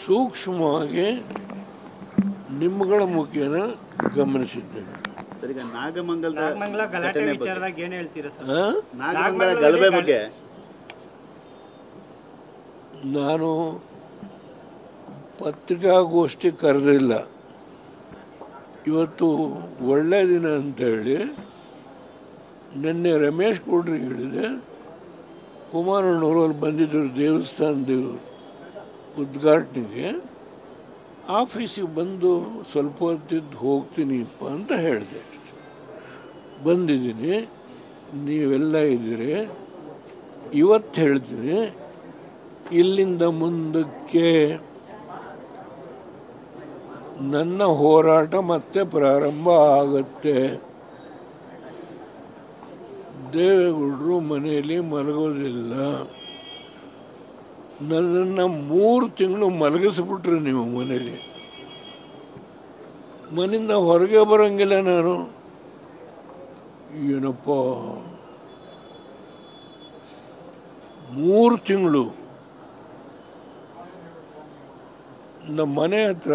ಸೂಕ್ಷ್ಮವಾಗಿ ನಿಮ್ಮಗಳ ಮುಖೇನ ಗಮನಿಸಿದ್ದೇನೆ. ಈಗ ನಾಗಮಂಗಲ ಗಲಭೆ ವಿಚಾರದಾಗ ಏನು ಹೇಳ್ತೀರಾ ಸರ್? ನಾಗಮಂಗಲ ಗಲಭೆ ಬಗ್ಗೆ ನಾನು ಪತ್ರಿಕಾಗೋಷ್ಠಿ ಕರೆದಿಲ್ಲ. ಇವತ್ತು ಒಳ್ಳೆಯ ದಿನ ಅಂತೇಳಿ ನಿನ್ನೆ ರಮೇಶ್ ಗೌಡ್ರಿಗೆ ಹೇಳಿದೆ. ಕುಮಾರಣ್ಣವರು ಅಲ್ಲಿ ಬಂದಿದ್ದರು ದೇವಸ್ಥಾನದ ಉದ್ಘಾಟನೆಗೆ. ಆಫೀಸಿಗೆ ಬಂದು ಸ್ವಲ್ಪ ಹೊತ್ತಿದ್ದು ಹೋಗ್ತೀನಿಪ್ಪ ಅಂತ ಹೇಳಿದೆ. ಬಂದಿದ್ದೀನಿ, ನೀವೆಲ್ಲ ಇದ್ದೀರಿ. ಇವತ್ತು ಹೇಳ್ತೀನಿ, ಇಲ್ಲಿಂದ ಮುಂದಕ್ಕೆ ನನ್ನ ಹೋರಾಟ ಮತ್ತೆ ಪ್ರಾರಂಭ ಆಗುತ್ತೆ. ದೇವೇಗೌಡರು ಮನೆಯಲ್ಲಿ ಮಲಗೋದಿಲ್ಲ. ನನ್ನನ್ನು 3 ತಿಂಗಳು ಮಲಗಿಸ್ಬಿಟ್ರು ನೀವು ಮನೇಲಿ. ಮನೆಯಿಂದ ಹೊರಗೆ ಬರೋಂಗಿಲ್ಲ ನಾನು. ಏನಪ್ಪ 3 ತಿಂಗಳು ನಮ್ಮ ಮನೆ ಹತ್ರ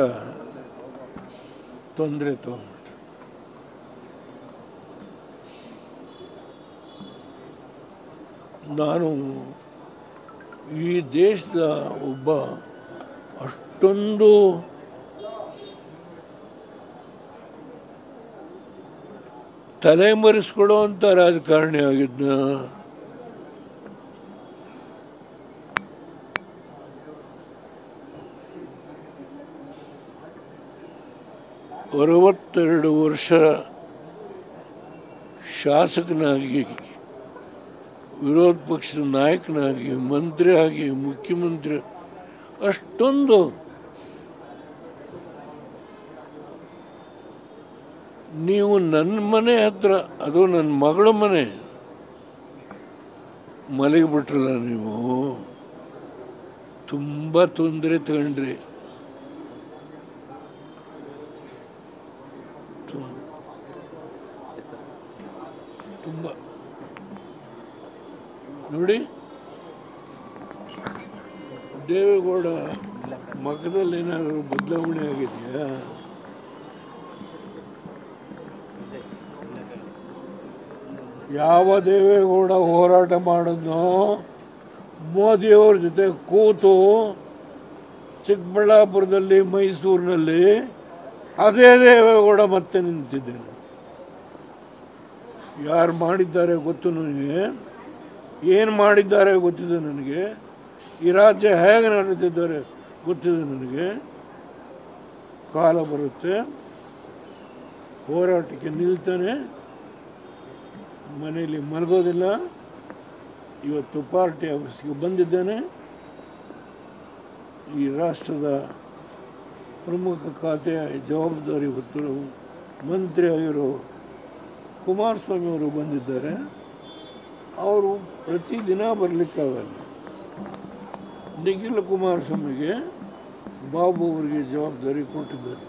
ತೊಂದರೆ ತಗೊಂಡ್ಬಿಟ್ರು. ನಾನು ಈ ದೇಶದ ಒಬ್ಬ ಅಷ್ಟೊಂದು ತಲೆಮರೆಸ್ಕೊಳ್ಳುವಂಥ ರಾಜಕಾರಣಿ ಆಗಿದ್ನ. 62 ವರ್ಷ ಶಾಸಕನಾಗಿ, ವಿರೋಧ ಪಕ್ಷದ ನಾಯಕನಾಗಿ, ಮಂತ್ರಿ ಆಗಿ, ಮುಖ್ಯಮಂತ್ರಿ, ಅಷ್ಟೊಂದು ನೀವು ನನ್ನ ಮನೆ ಹತ್ರ, ಅದು ನನ್ನ ಮಗಳ ಮನೆ, ಮಲಗಿಬಿಟ್ರಲ್ಲ ನೀವು. ತುಂಬ ತೊಂದರೆ ತಗೊಂಡ್ರಿ. ತುಂಬ ನೋಡಿ, ದೇವೇಗೌಡ ಮಗದಲ್ಲಿ ಏನಾದರೂ ಬದಲಾವಣೆ ಆಗಿದೆಯಾ? ಯಾವ ದೇವೇಗೌಡ ಹೋರಾಟ ಮಾಡೋದು ಮೋದಿಯವ್ರ ಜೊತೆ ಕೂತು ಚಿಕ್ಕಬಳ್ಳಾಪುರದಲ್ಲಿ, ಮೈಸೂರಿನಲ್ಲಿ, ಅದೇ ದೇವೇಗೌಡ ಮತ್ತೆ ನಿಂತಿದ್ದೇನೆ. ಯಾರು ಮಾಡಿದ್ದಾರೆ ಗೊತ್ತು ನನಗೆ, ಏನು ಮಾಡಿದ್ದಾರೆ ಗೊತ್ತಿದೆ ನನಗೆ, ಈ ರಾಜ್ಯ ಹೇಗೆ ನಡೆಸಿದ್ದಾರೆ ಗೊತ್ತಿದೆ ನನಗೆ. ಕಾಲ ಬರುತ್ತೆ, ಹೋರಾಟಕ್ಕೆ ನಿಲ್ತಾನೆ, ಮನೆಯಲ್ಲಿ ಮಲಗೋದಿಲ್ಲ. ಇವತ್ತು ಪಾರ್ಟಿ ಆಫೀಸ್ಗೆ ಬಂದಿದ್ದೇನೆ. ಈ ರಾಷ್ಟ್ರದ ಪ್ರಮುಖ ಖಾತೆಯ ಜವಾಬ್ದಾರಿ ಹೊತ್ತು ಮಂತ್ರಿ ಆಗಿರೋ ಕುಮಾರಸ್ವಾಮಿ ಅವರು ಬಂದಿದ್ದಾರೆ. ಅವರು ಪ್ರತಿದಿನ ಬರಲಿಕ್ಕಾಗಲ್ಲ. ನಿಖಿಲ್ ಕುಮಾರಸ್ವಾಮಿಗೆ ಬಾಬು ಅವರಿಗೆ ಜವಾಬ್ದಾರಿ ಕೊಟ್ಟಿದ್ದಾರೆ.